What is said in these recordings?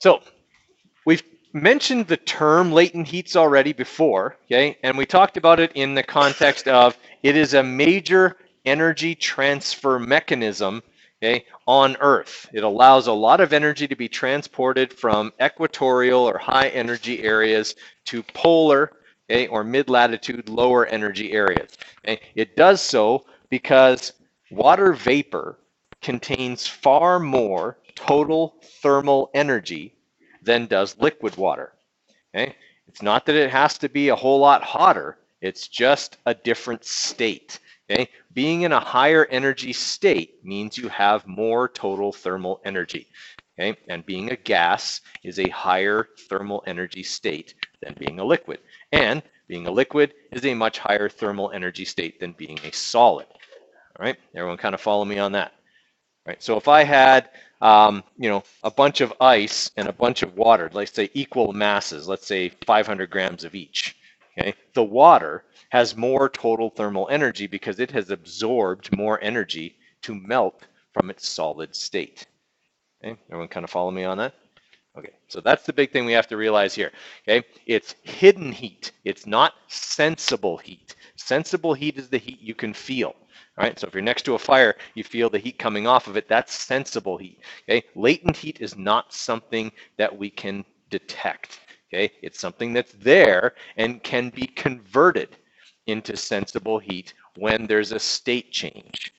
So we've mentioned the term latent heats already before, okay? And we talked about it in the context of it is a major energy transfer mechanism, okay, on Earth. It allows a lot of energy to be transported from equatorial or high energy areas to polar, okay, or mid-latitude lower energy areas. Okay? It does so because water vapor contains far more total thermal energy than does liquid water. Okay? It's not that it has to be a whole lot hotter, it's just a different state. Okay? Being in a higher energy state means you have more total thermal energy. Okay? And being a gas is a higher thermal energy state than being a liquid. And being a liquid is a much higher thermal energy state than being a solid. All right? Everyone kind of follow me on that. Right. So if I had, a bunch of ice and a bunch of water, let's say equal masses, let's say 500 grams of each, okay, the water has more total thermal energy because it has absorbed more energy to melt from its solid state. Okay, everyone kind of follow me on that? Okay, so that's the big thing we have to realize here. Okay, it's hidden heat. It's not sensible heat. Sensible heat is the heat you can feel. All right, so if you're next to a fire, you feel the heat coming off of it. That's sensible heat. Okay, latent heat is not something that we can detect. Okay, it's something that's there and can be converted into sensible heat when there's a state change.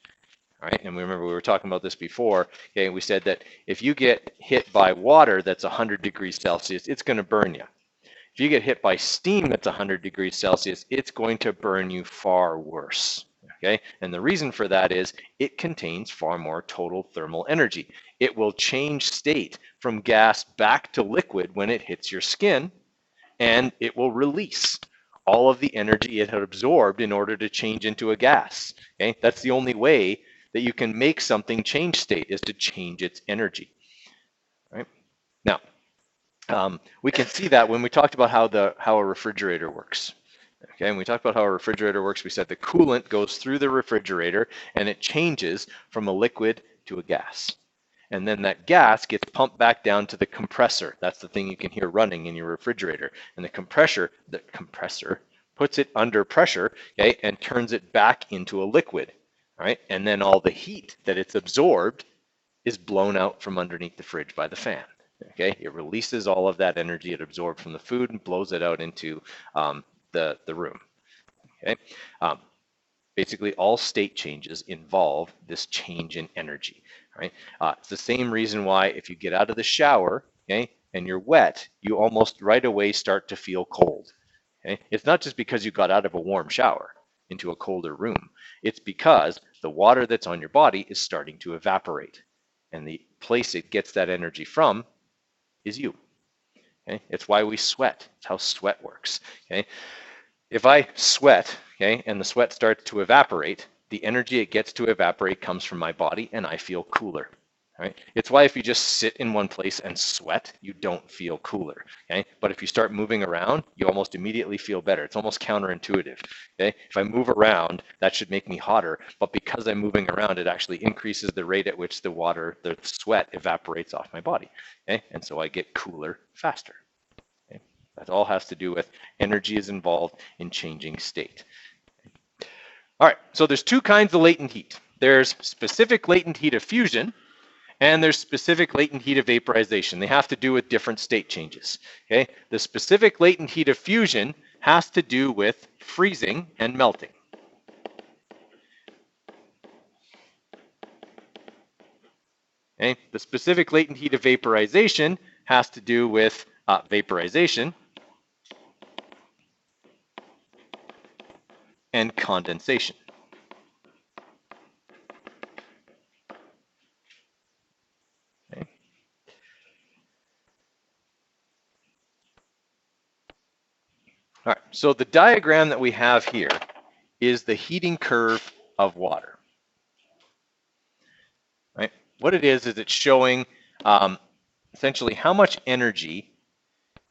All right, and remember we were talking about this before. Okay, we said that if you get hit by water that's 100 degrees Celsius, it's going to burn you. If you get hit by steam that's 100 degrees Celsius, it's going to burn you far worse. Okay, and the reason for that is it contains far more total thermal energy. It will change state from gas back to liquid when it hits your skin, and it will release all of the energy it had absorbed in order to change into a gas. Okay, that's the only way that you can make something change state, is to change its energy. Right now, we can see that when we talked about how a refrigerator works. Okay, and we talked about how a refrigerator works. We said the coolant goes through the refrigerator and it changes from a liquid to a gas. And then that gas gets pumped back down to the compressor. That's the thing you can hear running in your refrigerator. And the compressor puts it under pressure, okay, and turns it back into a liquid. All right, and then all the heat that it's absorbed is blown out from underneath the fridge by the fan. Okay, it releases all of that energy it absorbed from the food and blows it out into the room. Okay, basically all state changes involve this change in energy. Right, it's the same reason why if you get out of the shower, okay, and you're wet, you almost right away start to feel cold. Okay, it's not just because you got out of a warm shower into a colder room. It's because the water that's on your body is starting to evaporate, and the place it gets that energy from is you. Okay, it's why we sweat. It's how sweat works. Okay, if I sweat, okay, and the sweat starts to evaporate, the energy it gets to evaporate comes from my body, and I feel cooler. Right? It's why if you just sit in one place and sweat, you don't feel cooler. Okay? But if you start moving around, you almost immediately feel better. It's almost counterintuitive. Okay? If I move around, that should make me hotter, but because I'm moving around, it actually increases the rate at which the sweat evaporates off my body. Okay? And so I get cooler faster. Okay? That all has to do with energy is involved in changing state. All right, so there's two kinds of latent heat. There's specific latent heat of fusion, and there's specific latent heat of vaporization. They have to do with different state changes. Okay, the specific latent heat of fusion has to do with freezing and melting. Okay, the specific latent heat of vaporization has to do with vaporization and condensation. Okay. All right, so the diagram that we have here is the heating curve of water. Right? What it is it's showing essentially how much energy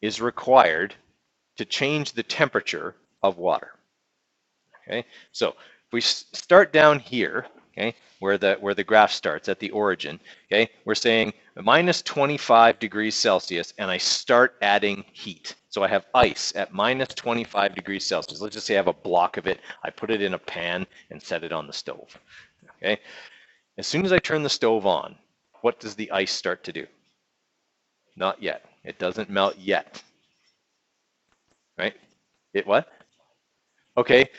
is required to change the temperature of water. Okay, so if we start down here, okay, where the graph starts at the origin, okay, we're saying minus 25 degrees Celsius, and I start adding heat. So I have ice at minus 25 degrees Celsius. Let's just say I have a block of it. I put it in a pan and set it on the stove. Okay. As soon as I turn the stove on, what does the ice start to do? Not yet. It doesn't melt yet. Right? It what? Okay.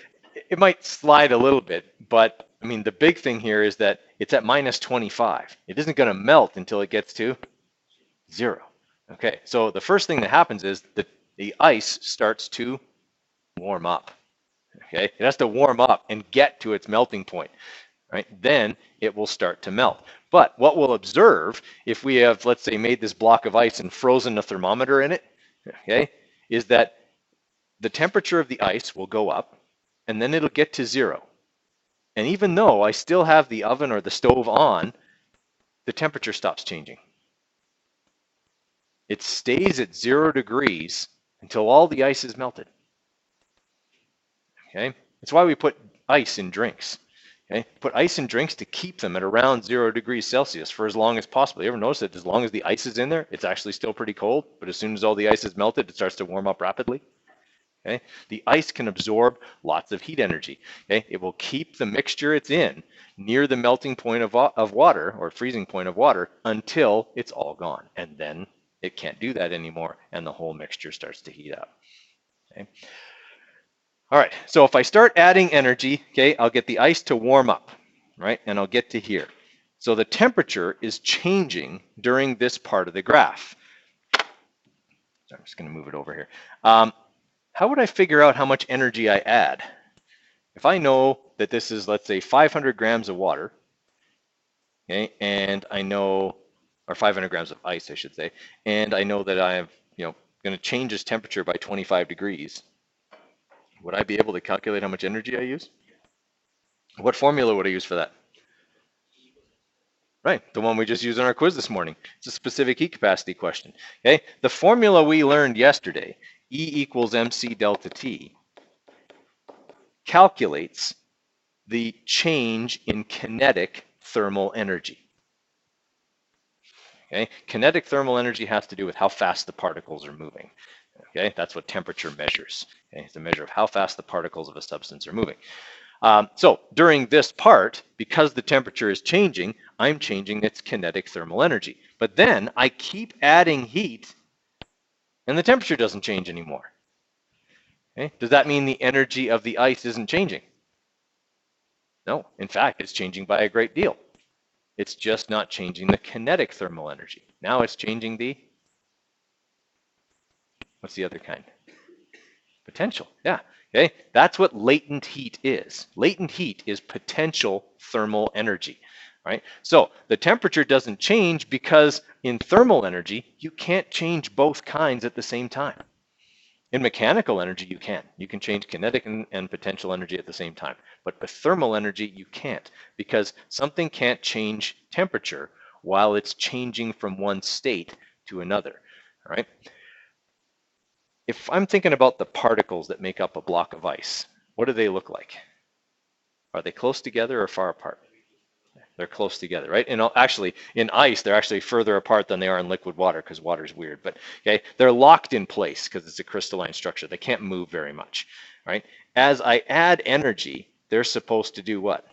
It might slide a little bit, but I mean, the big thing here is that it's at minus 25. It isn't going to melt until it gets to 0. Okay, so the first thing that happens is that the ice starts to warm up. Okay, it has to warm up and get to its melting point, right? Then it will start to melt. But what we'll observe if we have, let's say, made this block of ice and frozen a thermometer in it, okay, is that the temperature of the ice will go up and then it'll get to 0. And even though I still have the oven or the stove on, the temperature stops changing. It stays at 0 degrees until all the ice is melted. Okay, that's why we put ice in drinks. Okay, put ice in drinks to keep them at around 0 degrees Celsius for as long as possible. You ever notice that as long as the ice is in there, it's actually still pretty cold, but as soon as all the ice is melted, it starts to warm up rapidly. Okay, the ice can absorb lots of heat energy. Okay, it will keep the mixture it's in near the melting point of water or freezing point of water until it's all gone, and then it can't do that anymore, and the whole mixture starts to heat up. Okay. All right, so if I start adding energy, okay, I'll get the ice to warm up, right? And I'll get to here. So the temperature is changing during this part of the graph. So I'm just going to move it over here. How would I figure out how much energy I add? If I know that this is, let's say, 500 grams of water, okay, and I know, or 500 grams of ice, I should say, and I know that I'm, going to change this temperature by 25 degrees, would I be able to calculate how much energy I use? What formula would I use for that? Right, the one we just used in our quiz this morning. It's a specific heat capacity question. Okay, the formula we learned yesterday, E equals mc delta T, calculates the change in kinetic thermal energy. Okay, kinetic thermal energy has to do with how fast the particles are moving. Okay, that's what temperature measures. Okay, it's a measure of how fast the particles of a substance are moving. So during this part, because the temperature is changing, I'm changing its kinetic thermal energy. But then I keep adding heat and the temperature doesn't change anymore. Okay? Does that mean the energy of the ice isn't changing? No, in fact, it's changing by a great deal. It's just not changing the kinetic thermal energy. Now it's changing the, what's the other kind? Potential, yeah. Okay, that's what latent heat is. Latent heat is potential thermal energy, right? So the temperature doesn't change because in thermal energy, you can't change both kinds at the same time. In mechanical energy, you can. You can change kinetic and potential energy at the same time. But with thermal energy, you can't, because something can't change temperature while it's changing from one state to another, all right? If I'm thinking about the particles that make up a block of ice, what do they look like? Are they close together or far apart? They're close together, right? And actually, in ice, they're actually further apart than they are in liquid water because water's weird. But okay, they're locked in place because it's a crystalline structure. They can't move very much, right? As I add energy, they're supposed to do what?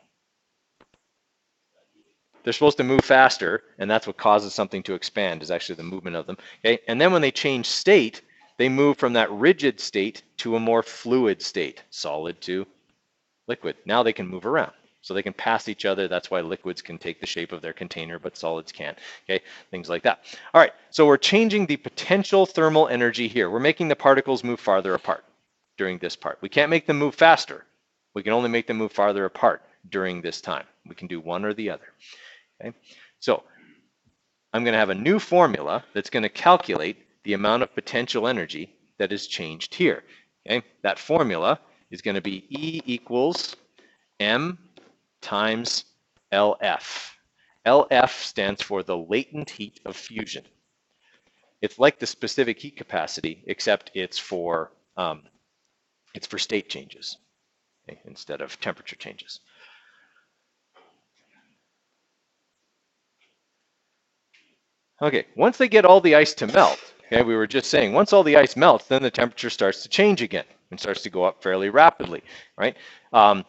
They're supposed to move faster, and that's what causes something to expand, is actually the movement of them. Okay, and then when they change state, they move from that rigid state to a more fluid state, solid to liquid. Now they can move around. So they can pass each other. That's why liquids can take the shape of their container, but solids can't. Okay, things like that. All right, so we're changing the potential thermal energy here. We're making the particles move farther apart during this part. We can't make them move faster. We can only make them move farther apart during this time. We can do one or the other. Okay, so I'm going to have a new formula that's going to calculate the amount of potential energy that is changed here. Okay, that formula is going to be E equals M times LF. LF stands for the latent heat of fusion. It's like the specific heat capacity, except it's for state changes, okay, instead of temperature changes. Okay, once they get all the ice to melt, okay, we were just saying, once all the ice melts, then the temperature starts to change again and starts to go up fairly rapidly, right?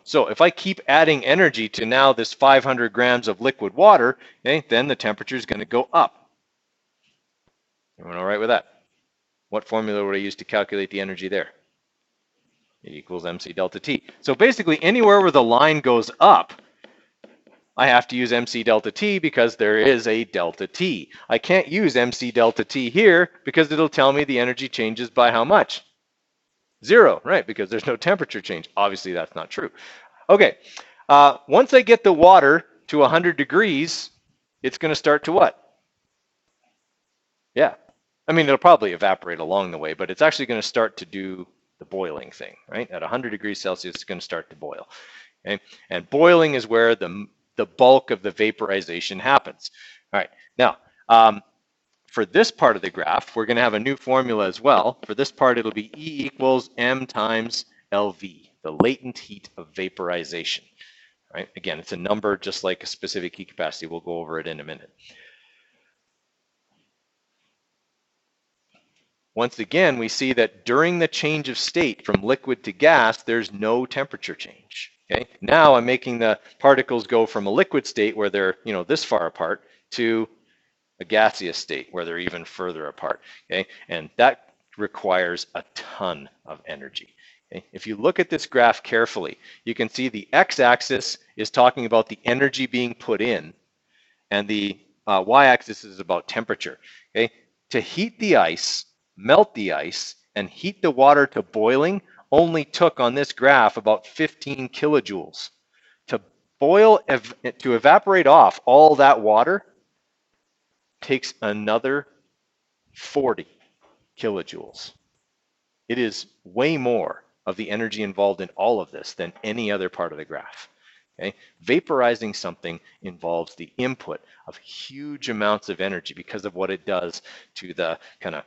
So if I keep adding energy to now this 500 grams of liquid water, okay, then the temperature is going to go up. Everyone all right with that? What formula would I use to calculate the energy there? It equals mc delta T. So basically, anywhere where the line goes up, I have to use mc delta T because there is a delta T. I can't use mc delta T here because it'll tell me the energy changes by how much? 0, right, because there's no temperature change. Obviously, that's not true. Okay, once I get the water to 100 degrees, it's going to start to what? Yeah. I mean, it'll probably evaporate along the way, but it's actually going to start to do the boiling thing, right? At 100 degrees Celsius, it's going to start to boil. Okay? And boiling is where the bulk of the vaporization happens. All right. Now, for this part of the graph, we're going to have a new formula as well. For this part, it'll be E equals M times LV, the latent heat of vaporization. Right? Again, it's a number just like a specific heat capacity. We'll go over it in a minute. Once again, we see that during the change of state from liquid to gas, there's no temperature change. Okay? Now I'm making the particles go from a liquid state where they're, this far apart to a gaseous state where they're even further apart. Okay? And that requires a ton of energy. Okay? If you look at this graph carefully, you can see the x-axis is talking about the energy being put in, and the y-axis is about temperature. Okay? To heat the ice, melt the ice, and heat the water to boiling only took on this graph about 15 kilojoules. To boil, to evaporate off all that water takes another 40 kilojoules. It is way more of the energy involved in all of this than any other part of the graph. Okay? Vaporizing something involves the input of huge amounts of energy because of what it does to the kind of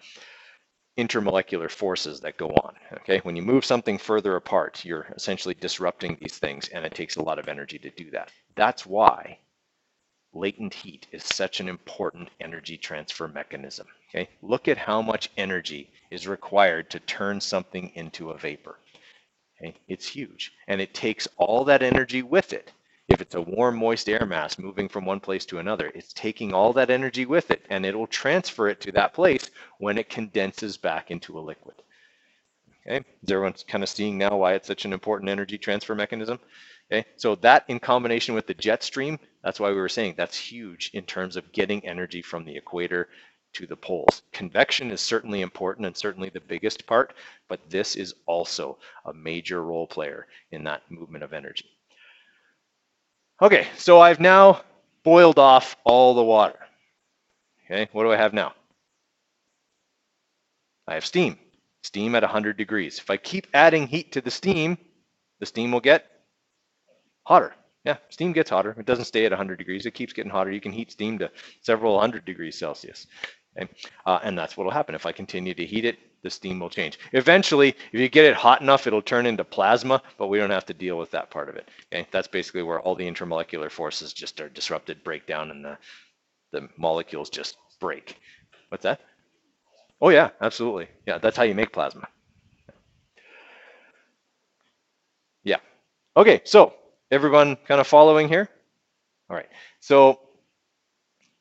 intermolecular forces that go on. Okay, when you move something further apart, you're essentially disrupting these things, and it takes a lot of energy to do that. That's why latent heat is such an important energy transfer mechanism. Okay, look at how much energy is required to turn something into a vapor. Okay, it's huge, and it takes all that energy with it. If it's a warm, moist air mass moving from one place to another, it's taking all that energy with it, and it will transfer it to that place when it condenses back into a liquid. Okay, is everyone kind of seeing now why it's such an important energy transfer mechanism? Okay, so that in combination with the jet stream, that's why we were saying that's huge in terms of getting energy from the equator to the poles. Convection is certainly important and certainly the biggest part, but this is also a major role player in that movement of energy. Okay, so I've now boiled off all the water. Okay, what do I have now? I have steam. Steam at 100 degrees. If I keep adding heat to the steam will get hotter. Yeah, steam gets hotter. It doesn't stay at 100 degrees. It keeps getting hotter. You can heat steam to several hundred degrees Celsius. Okay? And that's what will happen. If I continue to heat it, the steam will change. Eventually, if you get it hot enough, it'll turn into plasma, but we don't have to deal with that part of it. Okay? That's basically where all the intermolecular forces just are disrupted, break down, and the molecules just break. What's that? Oh yeah, absolutely. Yeah, that's how you make plasma. Yeah. Okay, so everyone kind of following here? All right. So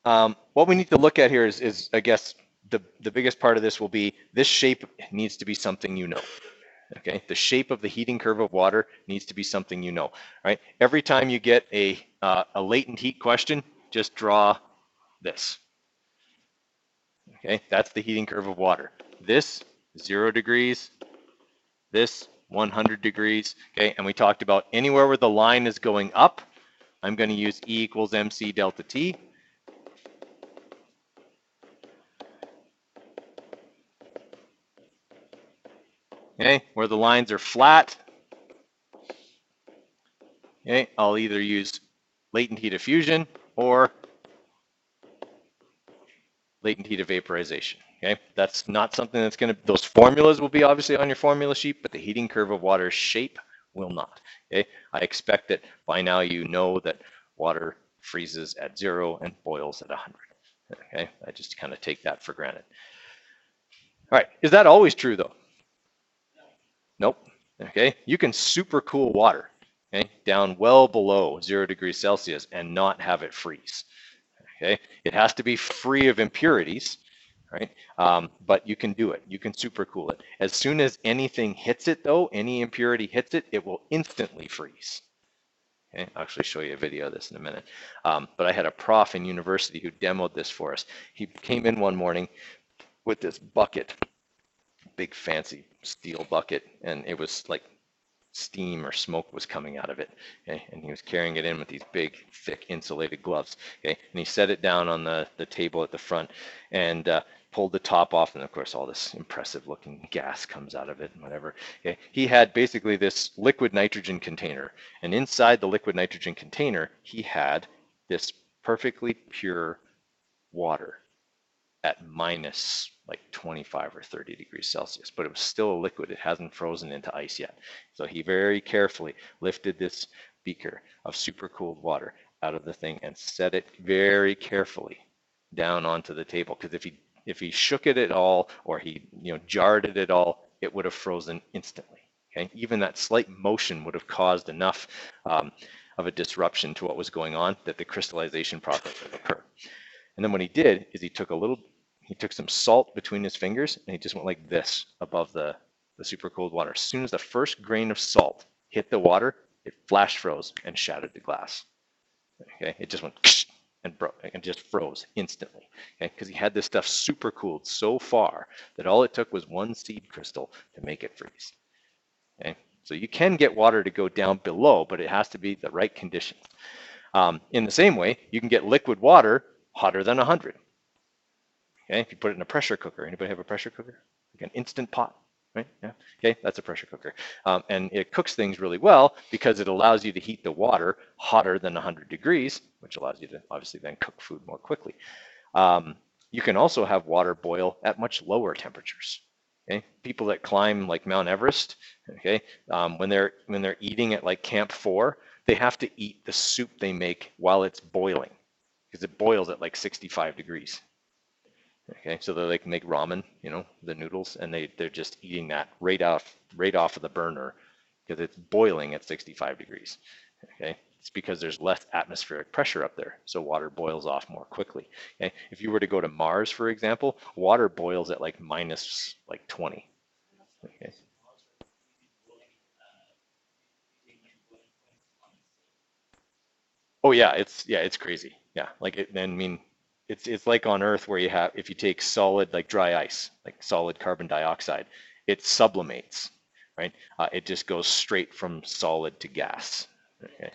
what we need to look at here is I guess, the biggest part of this will be this shape needs to be something you know. Okay, the shape of the heating curve of water needs to be something you know. Right? Every time you get a latent heat question, just draw this. Okay, that's the heating curve of water. This 0 degrees, this 100 degrees. Okay, and we talked about anywhere where the line is going up, I'm going to use E equals mc delta T. Okay, where the lines are flat, okay, I'll either use latent heat of fusion or latent heat of vaporization. Okay, that's not something that's going to, those formulas will be obviously on your formula sheet, but the heating curve of water's shape will not. Okay, I expect that by now you know that water freezes at 0 and boils at 100. Okay, I just kind of take that for granted. All right, is that always true though? Nope. Okay, you can supercool water, okay, down well below 0 degrees Celsius and not have it freeze. Okay, it has to be free of impurities, right? But you can do it. You can supercool it. As soon as anything hits it, though, any impurity hits it, it will instantly freeze. Okay, I'll actually show you a video of this in a minute. But I had a prof in university who demoed this for us. He came in one morning with this bucket, big fancy steel bucket, and it was like steam or smoke was coming out of it. Okay, and he was carrying it in with these big, thick, insulated gloves. Okay, and he set it down on the table at the front and pulled the top off, and of course, all this impressive-looking gas comes out of it and whatever. Okay, he had basically this liquid nitrogen container, and inside the liquid nitrogen container, he had this perfectly pure water at minus like 25 or 30 degrees Celsius, but it was still a liquid. It hasn't frozen into ice yet. So he very carefully lifted this beaker of super cooled water out of the thing and set it very carefully down onto the table. Because if he shook it at all or he jarred it at all, it would have frozen instantly. Okay, even that slight motion would have caused enough of a disruption to what was going on that the crystallization process would occur. And then what he did is he took some salt between his fingers and he just went like this above the super cold water. As soon as the first grain of salt hit the water, it flash froze and shattered the glass. Okay, it just went and broke and just froze instantly. Okay, because he had this stuff super cooled so far that all it took was one seed crystal to make it freeze. Okay, so you can get water to go down below, but it has to be the right conditions. In the same way, you can get liquid water hotter than 100. Okay, if you put it in a pressure cooker. Anybody have a pressure cooker? Like an instant pot, right? Yeah. Okay, that's a pressure cooker. And it cooks things really well because it allows you to heat the water hotter than 100 degrees, which allows you to obviously then cook food more quickly. You can also have water boil at much lower temperatures. Okay, people that climb like Mount Everest, okay, when they're eating at like Camp 4, they have to eat the soup they make while it's boiling because it boils at like 65 degrees. Okay, so they like make ramen, the noodles, and they're just eating that right off of the burner because it's boiling at 65 degrees. Okay, it's because there's less atmospheric pressure up there, so water boils off more quickly. Okay, if you were to go to Mars, for example, water boils at like minus like 20. Okay. Oh yeah, it's crazy. Yeah, like it. I mean, it's like on Earth where you have if you take solid like dry ice, like solid carbon dioxide, it sublimates, right? It just goes straight from solid to gas. Okay.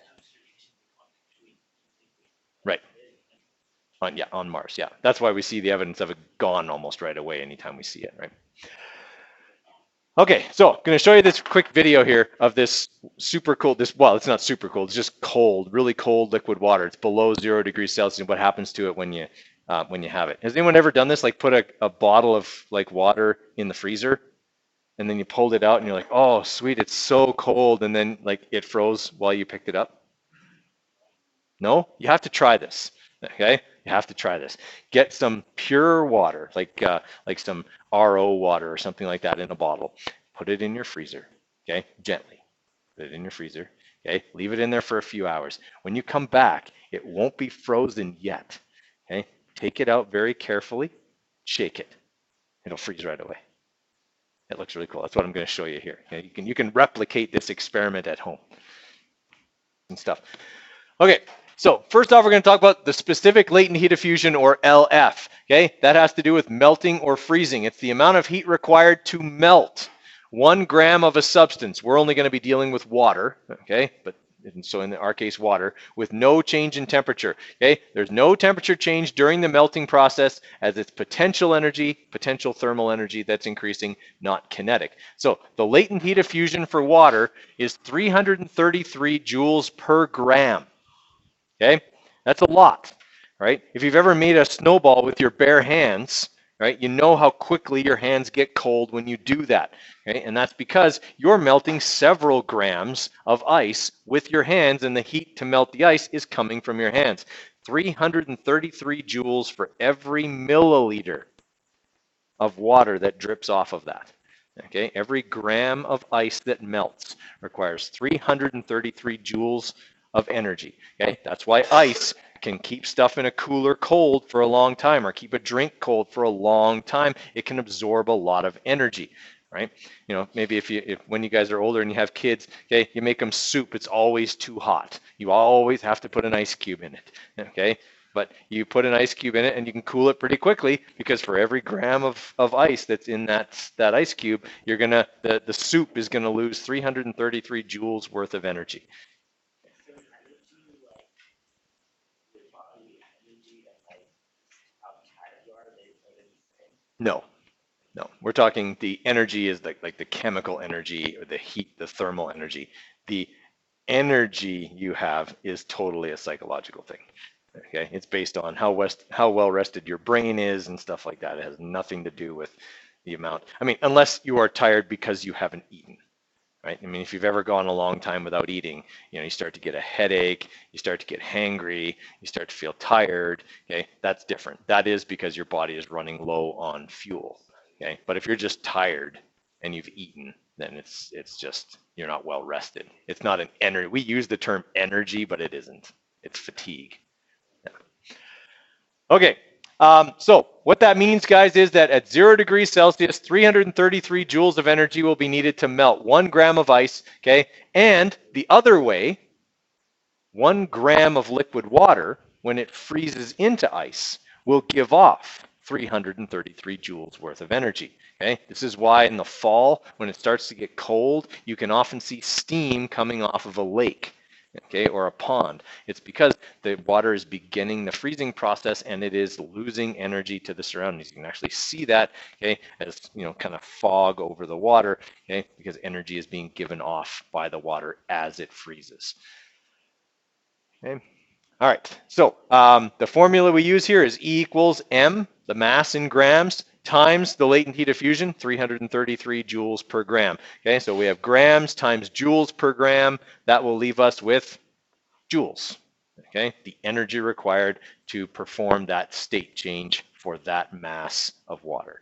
Right. On Mars. Yeah, that's why we see the evidence of it gone almost right away anytime we see it, right? Okay, so I'm going to show you this quick video here of this super cold, well, it's not super cold, it's just cold, really cold liquid water. It's below 0 degrees Celsius and what happens to it when you have it. Has anyone ever done this? Like put a bottle of like water in the freezer and then you pulled it out and you're like, oh, sweet, it's so cold. And then like it froze while you picked it up. No, you have to try this. Okay, you have to try this. Get some pure water, like some RO water or something like that in a bottle. Put it in your freezer. Okay, gently. Put it in your freezer. Okay, leave it in there for a few hours. When you come back, it won't be frozen yet. Okay, take it out very carefully. Shake it. It'll freeze right away. It looks really cool. That's what I'm going to show you here. Okay, you can replicate this experiment at home and stuff. Okay, so first off, we're going to talk about the specific latent heat diffusion, or LF. Okay, that has to do with melting or freezing. It's the amount of heat required to melt 1 gram of a substance. We're only going to be dealing with water, okay, but so in our case, water, with no change in temperature. Okay, there's no temperature change during the melting process as it's potential thermal energy that's increasing, not kinetic. So the latent heat diffusion for water is 333 joules per gram. Okay, that's a lot, right? If you've ever made a snowball with your bare hands, right, you know how quickly your hands get cold when you do that. Okay, and that's because you're melting several grams of ice with your hands, and the heat to melt the ice is coming from your hands. 333 joules for every milliliter of water that drips off of that. Okay, every gram of ice that melts requires 333 joules of energy. Okay, that's why ice can keep stuff in a cooler cold for a long time, or keep a drink cold for a long time. It can absorb a lot of energy, right? You know, maybe if when you guys are older and you have kids, okay, you make them soup, it's always too hot. You always have to put an ice cube in it, okay? But you put an ice cube in it and you can cool it pretty quickly, because for every gram of ice that's in that ice cube, you're gonna the soup is gonna lose 333 joules worth of energy. No, no. We're talking the energy is like the chemical energy or the heat, the thermal energy. The energy you have is totally a psychological thing. Okay, it's based on how well rested your brain is and stuff like that. It has nothing to do with the amount. I mean, unless you are tired because you haven't eaten, right? I mean, if you've ever gone a long time without eating, you know, you start to get a headache, you start to get hangry, you start to feel tired. Okay, that's different. That is because your body is running low on fuel. Okay, but if you're just tired and you've eaten, then it's just you're not well rested. It's not an energy. We use the term energy, but it isn't. It's fatigue. Okay, so what that means, guys, is that at 0 degrees Celsius, 333 joules of energy will be needed to melt 1 gram of ice, okay? And the other way, 1 gram of liquid water, when it freezes into ice, will give off 333 joules worth of energy, okay? This is why in the fall, when it starts to get cold, you can often see steam coming off of a lake, okay, or a pond. It's because the water is beginning the freezing process and it is losing energy to the surroundings. You can actually see that, okay, as, you know, kind of fog over the water, okay, because energy is being given off by the water as it freezes. Okay. All right, so the formula we use here is E equals M, the mass in grams, times the latent heat of fusion, 333 joules per gram. Okay, so we have grams times joules per gram. That will leave us with joules. Okay, the energy required to perform that state change for that mass of water.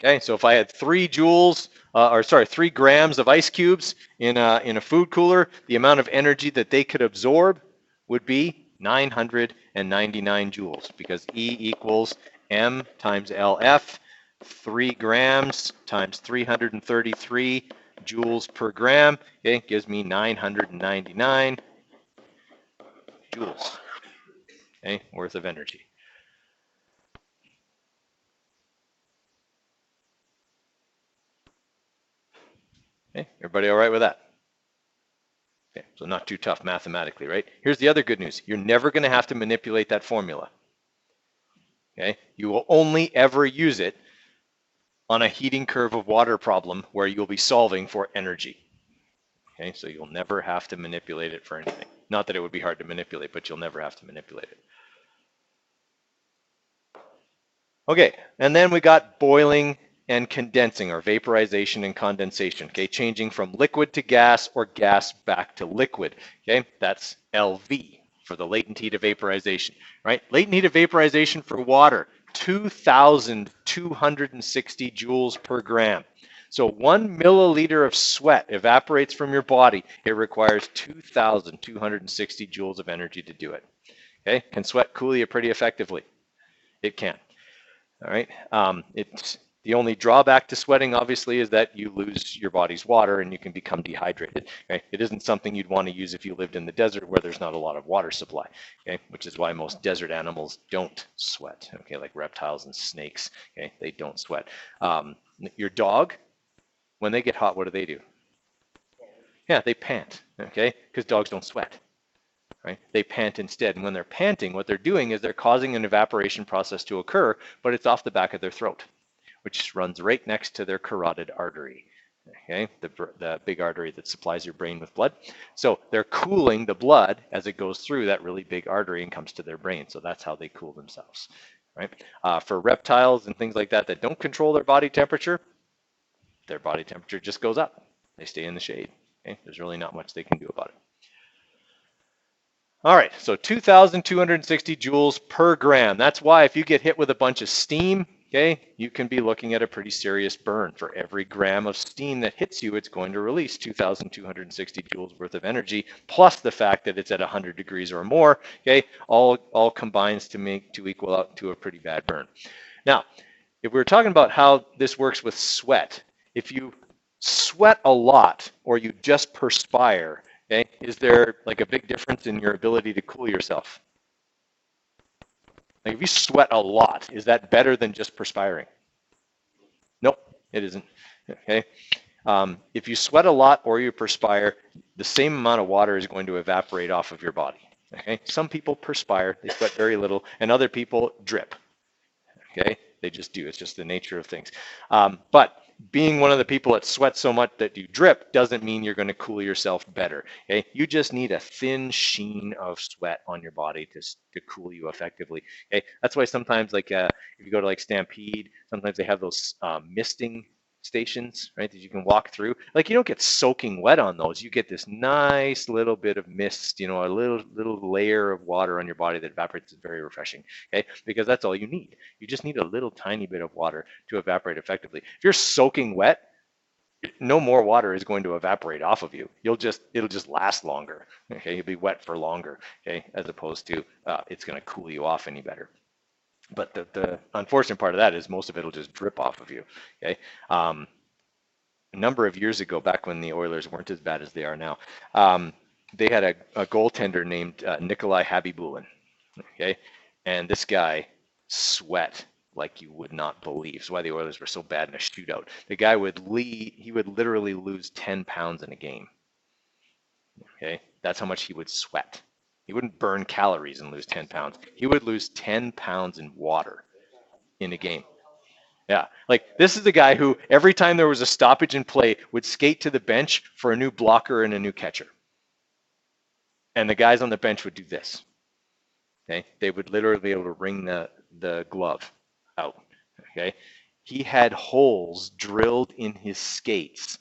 Okay, so if I had 3 grams of ice cubes in a food cooler, the amount of energy that they could absorb would be 999 joules, because E equals M times LF, 3 grams times 333 joules per gram, okay, gives me 999 joules, okay, worth of energy. Okay, everybody all right with that? Okay, so not too tough mathematically, right? Here's the other good news. You're never going to have to manipulate that formula. Okay, you will only ever use it on a heating curve of water problem where you'll be solving for energy. Okay, so you'll never have to manipulate it for anything. Not that it would be hard to manipulate, but you'll never have to manipulate it. Okay, and then we got boiling and condensing, or vaporization and condensation, okay, changing from liquid to gas or gas back to liquid, okay, that's LV for the latent heat of vaporization, right? Latent heat of vaporization for water, 2,260 joules per gram. So 1 milliliter of sweat evaporates from your body. It requires 2,260 joules of energy to do it, okay? Can sweat cool you pretty effectively? It can. All right. It's the only drawback to sweating, obviously, is that you lose your body's water and you can become dehydrated. Okay? It isn't something you'd want to use if you lived in the desert where there's not a lot of water supply. Okay, which is why most desert animals don't sweat. Okay, like reptiles and snakes. Okay, they don't sweat. Your dog, when they get hot, what do? Yeah, they pant. Okay, because dogs don't sweat. Right? They pant instead. And when they're panting, what they're doing is they're causing an evaporation process to occur, but it's off the back of their throat, which runs right next to their carotid artery. Okay, the big artery that supplies your brain with blood. So they're cooling the blood as it goes through that really big artery and comes to their brain. So that's how they cool themselves. Right? For reptiles and things like that that don't control their body temperature just goes up. They stay in the shade. Okay? There's really not much they can do about it. All right, so 2,260 joules per gram. That's why if you get hit with a bunch of steam, okay, you can be looking at a pretty serious burn. For every gram of steam that hits you, it's going to release 2,260 joules worth of energy, plus the fact that it's at 100 degrees or more, okay, all combines to equal out to a pretty bad burn. Now, if we were talking about how this works with sweat, if you sweat a lot or you just perspire, okay, is there like a big difference in your ability to cool yourself? Like if you sweat a lot, is that better than just perspiring? Nope, it isn't. Okay. If you sweat a lot or you perspire, the same amount of water is going to evaporate off of your body. Okay. Some people perspire, they sweat very little, and other people drip. Okay, they just do. It's just the nature of things. But being one of the people that sweats so much that you drip doesn't mean you're going to cool yourself better. Okay, you just need a thin sheen of sweat on your body to cool you effectively. Okay, that's why sometimes like if you go to like Stampede, sometimes they have those misting stations, right, that you can walk through. Like you don't get soaking wet on those. You get this nice little bit of mist, a little layer of water on your body that evaporates. It's very refreshing. Okay, because that's all you need. You just need a little tiny bit of water to evaporate effectively. If you're soaking wet, no more water is going to evaporate off of you. It'll just last longer. Okay, you'll be wet for longer. Okay, as opposed to it's going to cool you off any better. But the unfortunate part of that is most of it will just drip off of you. Okay. A number of years ago, back when the Oilers weren't as bad as they are now, they had a goaltender named Nikolai Habibulin. Okay, and this guy sweat like you would not believe. That's why the Oilers were so bad in a shootout. The guy he would literally lose 10 pounds in a game. Okay, that's how much he would sweat. He wouldn't burn calories and lose 10 pounds. He would lose 10 pounds in water in a game. Yeah, like this is the guy who every time there was a stoppage in play would skate to the bench for a new blocker and a new catcher. And the guys on the bench would do this. Okay, they would literally be able to wring the glove out. Okay, he had holes drilled in his skates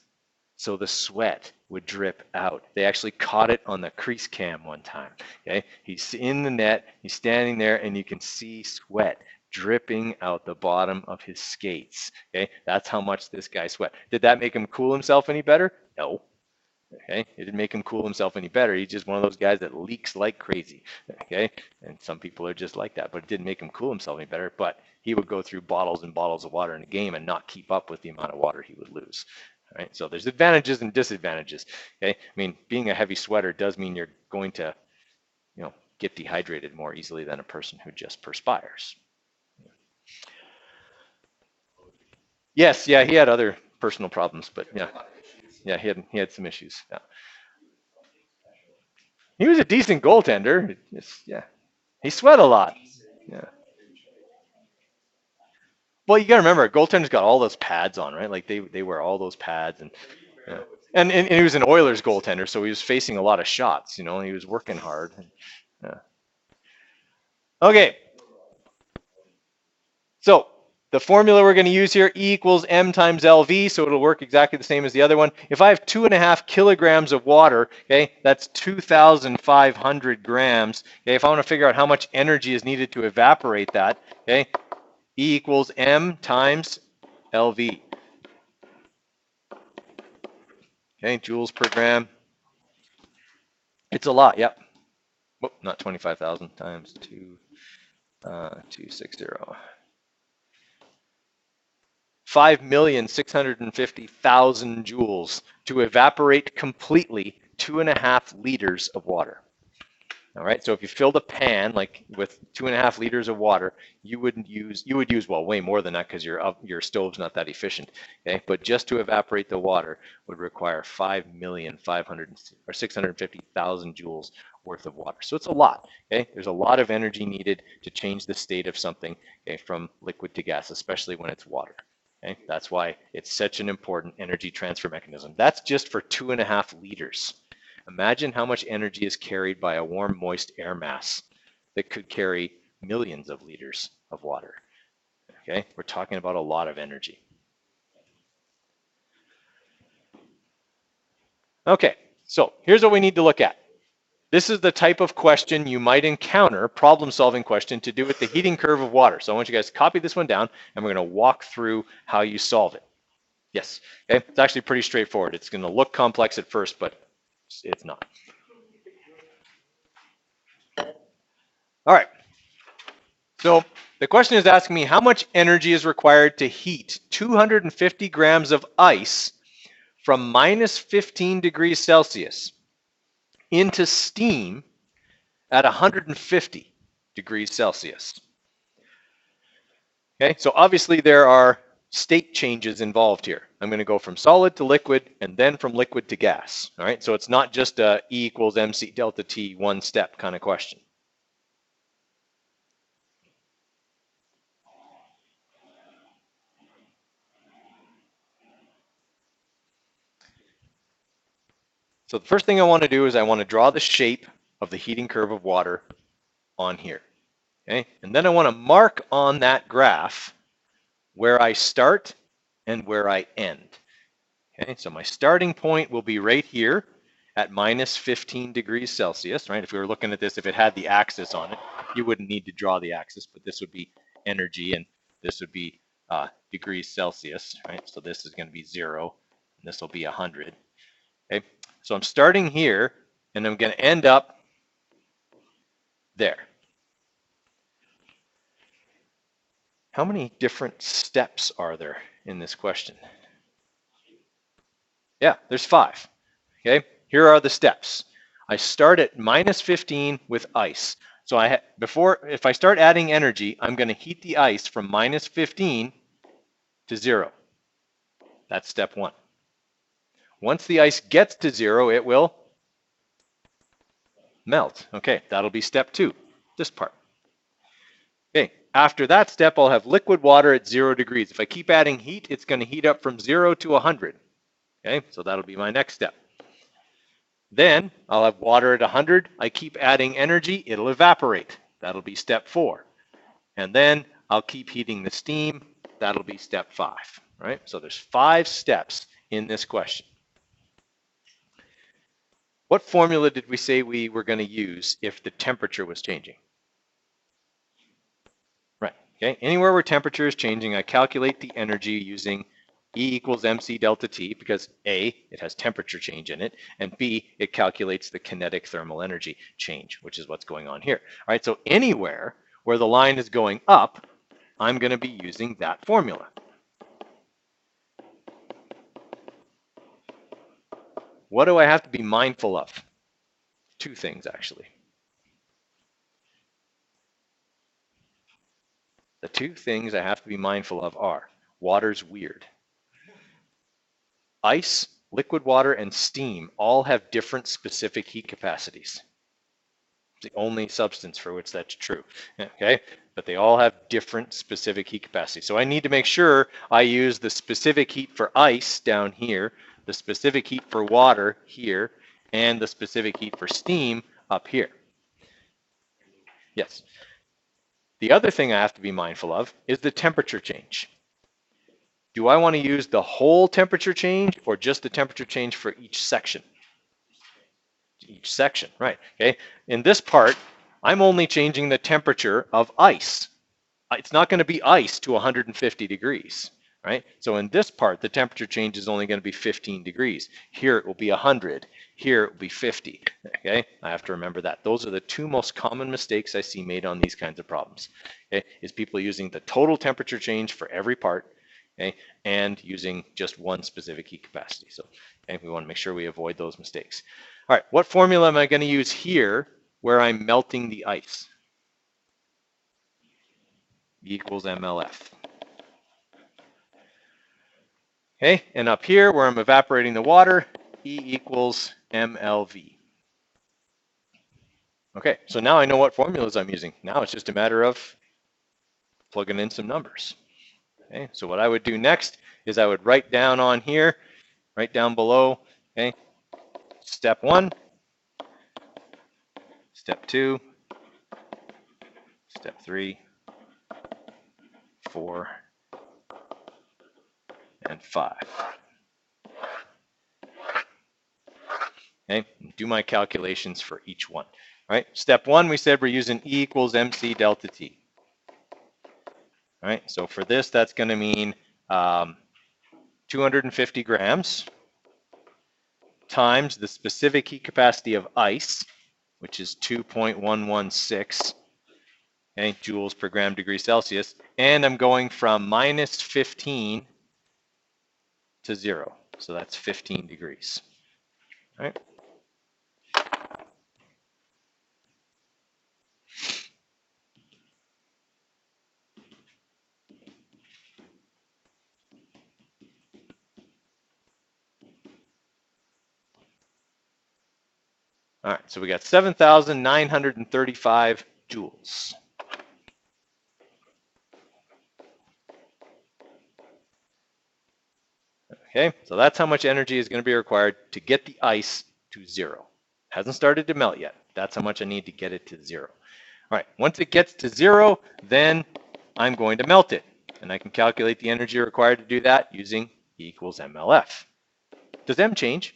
so the sweat would drip out. They actually caught it on the crease cam one time. Okay, he's in the net, he's standing there, and you can see sweat dripping out the bottom of his skates. Okay, that's how much this guy sweat. Did that make him cool himself any better? No. Okay, it didn't make him cool himself any better. He's just one of those guys that leaks like crazy. Okay, and some people are just like that, but it didn't make him cool himself any better. But he would go through bottles and bottles of water in a game and not keep up with the amount of water he would lose. All right, so there's advantages and disadvantages. Okay, I mean, being a heavy sweater does mean you're going to, get dehydrated more easily than a person who just perspires. Yes, yeah, he had other personal problems, but yeah, he had some issues. Yeah. He was a decent goaltender. Yeah, he sweat a lot. Yeah. Well, you got to remember, goaltender's got all those pads on, right? Like they wear all those pads, and yeah. And he was an Oilers goaltender, so he was facing a lot of shots. And he was working hard. Yeah. Okay, so the formula we're going to use here, E equals M times LV, so it'll work exactly the same as the other one. If I have 2.5 kilograms of water, okay, that's 2,500 grams. Okay, if I want to figure out how much energy is needed to evaporate that, okay, E equals M times LV. Okay, joules per gram. It's a lot, yep. Oh, not 25,000 times 260. 5,650,000 joules to evaporate completely 2.5 liters of water. All right, so if you filled a pan like with 2.5 liters of water, you would use well way more than that because your stove's not that efficient. Okay, but just to evaporate the water would require 5,650,000 joules worth of water. So it's a lot. Okay, there's a lot of energy needed to change the state of something, okay, from liquid to gas, especially when it's water. Okay, that's why it's such an important energy transfer mechanism. That's just for 2.5 liters. Imagine how much energy is carried by a warm, moist air mass that could carry millions of liters of water. Okay, we're talking about a lot of energy. Okay, so here's what we need to look at. This is the type of question you might encounter, problem-solving question, to do with the heating curve of water. So I want you guys to copy this one down, and we're going to walk through how you solve it. Yes, okay, it's actually pretty straightforward. It's going to look complex at first, but it's not. All right, so the question is asking me how much energy is required to heat 250 grams of ice from minus 15 degrees Celsius into steam at 150 degrees Celsius. Okay, so obviously there are state changes involved here. I'm going to go from solid to liquid and then from liquid to gas. All right, so it's not just a E equals mc delta T one step kind of question. So the first thing I want to do is I want to draw the shape of the heating curve of water on here. Okay, and then I want to mark on that graph where I start and where I end. Okay, so my starting point will be right here at minus 15 degrees Celsius, right? If we were looking at this, if it had the axis on it, you wouldn't need to draw the axis, but this would be energy and this would be degrees Celsius, right? So this is going to be 0 and this will be 100. Okay, so I'm starting here and I'm going to end up there. How many different steps are there in this question? Yeah, there's 5. Okay, here are the steps. I start at minus 15 with ice. So if I start adding energy, I'm going to heat the ice from minus 15 to 0. That's step 1. Once the ice gets to 0, it will melt. Okay, that'll be step 2, this part. Okay, after that step, I'll have liquid water at 0 degrees. If I keep adding heat, it's going to heat up from 0 to 100. Okay, so that'll be my next step. Then I'll have water at 100. I keep adding energy, it'll evaporate. That'll be step 4. And then I'll keep heating the steam. That'll be step 5, right? So there's 5 steps in this question. What formula did we say we were going to use if the temperature was changing? Right, okay. Anywhere where temperature is changing, I calculate the energy using E equals mc delta T because A, it has temperature change in it, and B, it calculates the kinetic thermal energy change, which is what's going on here. All right, so anywhere where the line is going up, I'm going to be using that formula. What do I have to be mindful of? 2 things, actually. The 2 things I have to be mindful of are water's weird. Ice, liquid water, and steam all have different specific heat capacities. It's the only substance for which that's true, okay? But they all have different specific heat capacities. So I need to make sure I use the specific heat for ice down here, the specific heat for water here, and the specific heat for steam up here. Yes. The other thing I have to be mindful of is the temperature change. Do I want to use the whole temperature change or just the temperature change for each section? Each section, right, okay? In this part, I'm only changing the temperature of ice. It's not going to be ice to 150 degrees, right? So in this part, the temperature change is only going to be 15 degrees. Here it will be 100. Here it will be 50, okay? I have to remember that. Those are the 2 most common mistakes I see made on these kinds of problems, okay? Is people using the total temperature change for every part, okay, and using just one specific heat capacity. So okay, we want to make sure we avoid those mistakes. All right, what formula am I going to use here where I'm melting the ice? E equals MLF. Okay, and up here where I'm evaporating the water, E equals MLV. Okay, so now I know what formulas I'm using. Now it's just a matter of plugging in some numbers. Okay, so what I would do next is I would write down on here, right down below, okay, step 1, step 2, step 3, 4, and 5. Okay, do my calculations for each one. All right, step one, we said we're using E equals MC delta T. All right, so for this, that's going to mean 250 grams times the specific heat capacity of ice, which is 2.116 joules per gram degree Celsius, and I'm going from minus 15 to 0, so that's 15 degrees. All right. All right, so we got 7,935 joules. Okay, so that's how much energy is going to be required to get the ice to 0. Hasn't started to melt yet. That's how much I need to get it to 0. All right, once it gets to 0, then I'm going to melt it. And I can calculate the energy required to do that using E equals MLF. Does M change?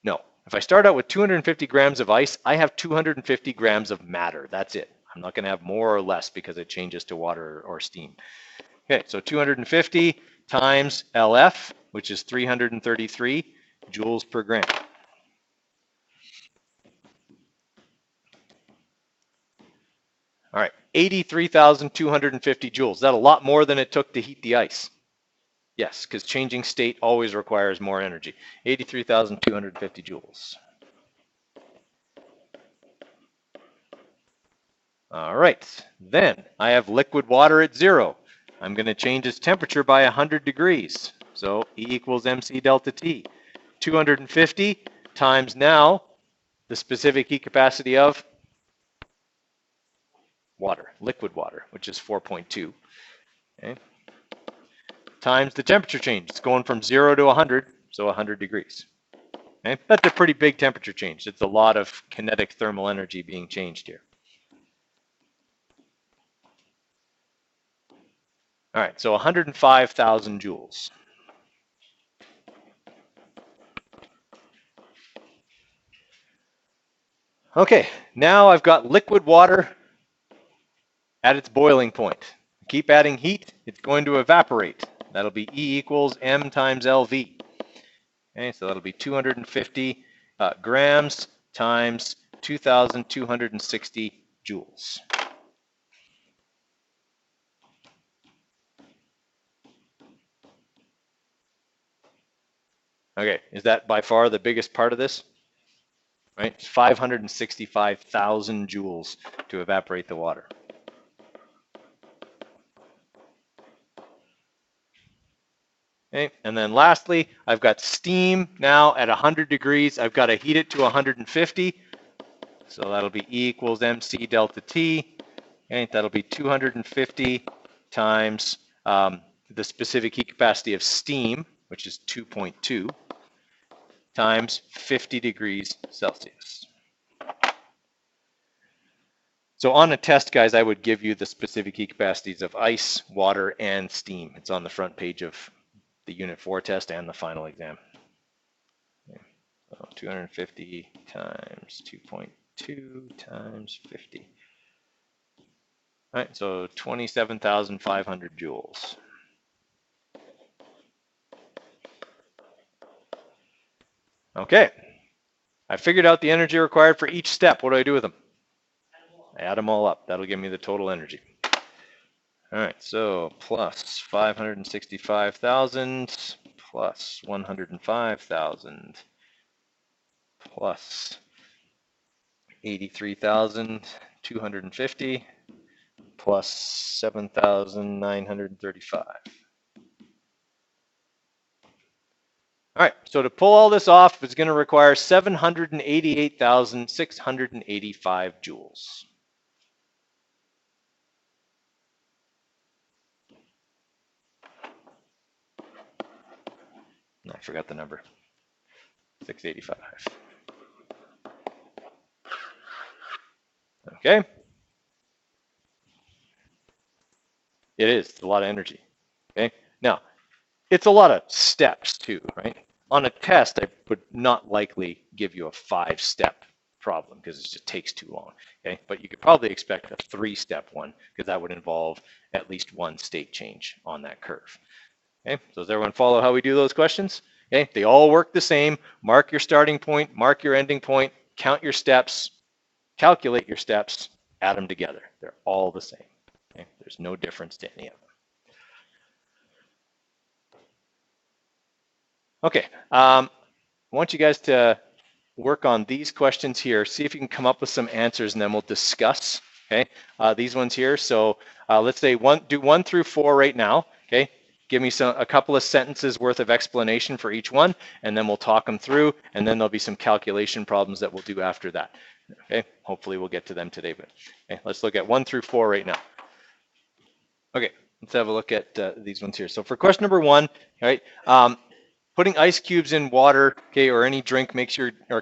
No. If I start out with 250 grams of ice, I have 250 grams of matter. That's it. I'm not going to have more or less because it changes to water or steam. Okay, so 250 times LF, which is 333 joules per gram. All right, 83,250 joules. Is that a lot more than it took to heat the ice? Yes, because changing state always requires more energy. 83,250 joules. All right, then I have liquid water at 0. I'm going to change its temperature by 100 degrees. So E equals MC delta T. 250 times now the specific heat capacity of water, liquid water, which is 4.2. Okay. Times the temperature change. It's going from 0 to 100, so 100 degrees. Okay. That's a pretty big temperature change. It's a lot of kinetic thermal energy being changed here. All right, so 105,000 joules. Okay, now I've got liquid water at its boiling point. Keep adding heat, it's going to evaporate. That'll be E equals M times LV. Okay, so that'll be 250 grams times 2,260 joules. Okay, is that by far the biggest part of this? Right, 565,000 joules to evaporate the water. Okay, and then lastly, I've got steam now at 100 degrees. I've got to heat it to 150. So that'll be E equals MC delta T. Okay, that'll be 250 times the specific heat capacity of steam, which is 2.2, times 50 degrees Celsius. So on a test, guys, I would give you the specific heat capacities of ice, water, and steam. It's on the front page of the Unit 4 test and the final exam. Okay. So 250 times 2.2 times 50. All right, so 27,500 joules. Okay, I figured out the energy required for each step. What do I do with them? Add them all up. That'll give me the total energy. All right, so plus 565,000 plus 105,000 plus 83,250 plus 7,935. All right, so to pull all this off, it's going to require 788,685 joules. I forgot the number. 685. Okay. It is. It's a lot of energy. Okay. Now, it's a lot of steps too, right? on a test, I would not likely give you a 5-step problem because it just takes too long. Okay, but you could probably expect a 3-step one because that would involve at least one state change on that curve. Okay, so does everyone follow how we do those questions? Okay, they all work the same. Mark your starting point, mark your ending point, count your steps, calculate your steps, add them together. They're all the same. Okay, there's no difference to any of them. Okay, I want you guys to work on these questions here. See if you can come up with some answers, and then we'll discuss. Okay, these ones here. So let's say do 1 through 4 right now. Okay, give me a couple of sentences worth of explanation for each one, and then we'll talk them through, and then there'll be some calculation problems that we'll do after that. Okay, hopefully we'll get to them today. But okay, let's look at 1 through 4 right now. Okay, let's have a look at these ones here. So for question number 1, right? Putting ice cubes in water, okay, or any drink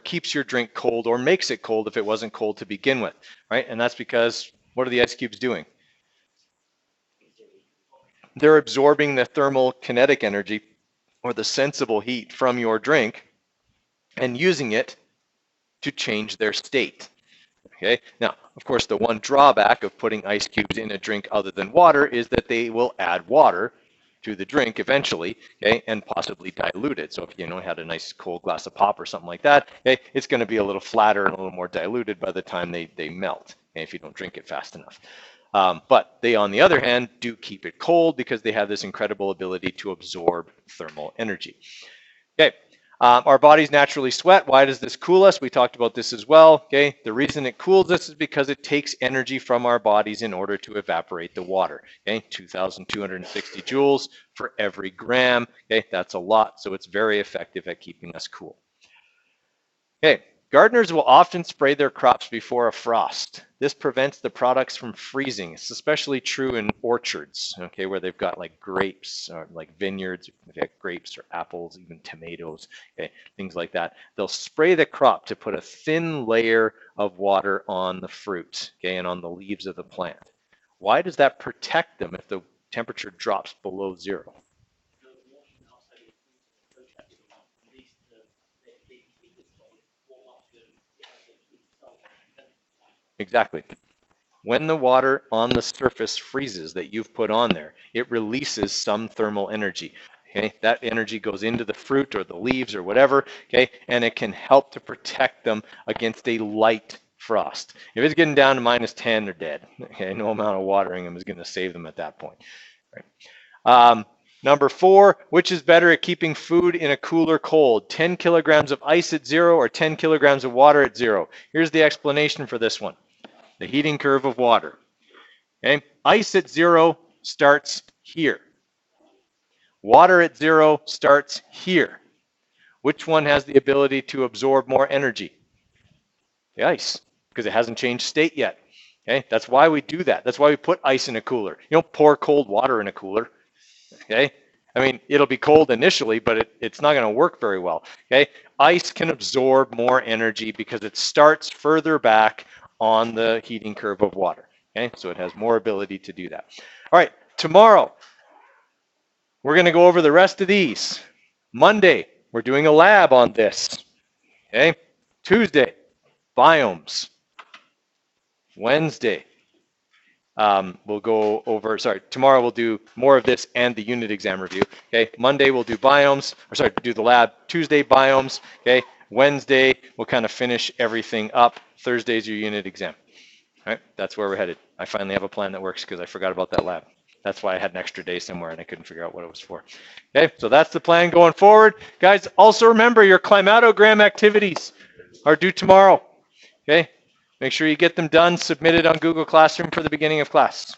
keeps your drink cold, or makes it cold if it wasn't cold to begin with, right? And that's because what are the ice cubes doing? They're absorbing the thermal kinetic energy or the sensible heat from your drink and using it to change their state. Okay, now, of course, the one drawback of putting ice cubes in a drink other than water is that they will add water to the drink eventually, okay, and possibly dilute it. So if you had a nice cold glass of pop or something like that, okay, it's going to be a little flatter and a little more diluted by the time they melt, okay, if you don't drink it fast enough. But they, on the other hand, do keep it cold because they have this incredible ability to absorb thermal energy. Okay, our bodies naturally sweat. Why does this cool us? We talked about this as well. Okay, the reason it cools us is because it takes energy from our bodies in order to evaporate the water. Okay, 2,260 joules for every gram. Okay, that's a lot, so it's very effective at keeping us cool. Okay, gardeners will often spray their crops before a frost. This prevents the products from freezing. It's especially true in orchards, okay, where they've got like grapes or like vineyards, grapes or apples, even tomatoes, okay, things like that. They'll spray the crop to put a thin layer of water on the fruit, okay, and on the leaves of the plant. Why does that protect them if the temperature drops below 0? Exactly. When the water on the surface freezes that you've put on there, it releases some thermal energy. Okay, that energy goes into the fruit or the leaves or whatever, okay, and it can help to protect them against a light frost. If it's getting down to -10, they're dead. Okay, no amount of watering them is going to save them at that point. Right. Number 4, which is better at keeping food in a cooler cold? 10 kilograms of ice at 0 or 10 kilograms of water at 0? Here's the explanation for this one. The heating curve of water. Okay, ice at 0 starts here. Water at 0 starts here. Which one has the ability to absorb more energy? The ice, because it hasn't changed state yet. Okay, that's why we do that. That's why we put ice in a cooler. You don't pour cold water in a cooler. Okay, I mean, it'll be cold initially, but it's not going to work very well. Okay, ice can absorb more energy because it starts further back on the heating curve of water. Okay, so it has more ability to do that. All right, tomorrow we're going to go over the rest of these. Monday, we're doing a lab on this. Okay, Tuesday, biomes. Wednesday, we'll go over, tomorrow we'll do more of this and the unit exam review. Okay, Monday we'll do biomes, do the lab. Tuesday, biomes. Okay, Wednesday, we'll kind of finish everything up. Thursday's your unit exam. All right, that's where we're headed. I finally have a plan that works because I forgot about that lab. That's why I had an extra day somewhere and I couldn't figure out what it was for. Okay, so that's the plan going forward. Guys, also remember your climatogram activities are due tomorrow. Okay, make sure you get them done, submitted on Google Classroom for the beginning of class.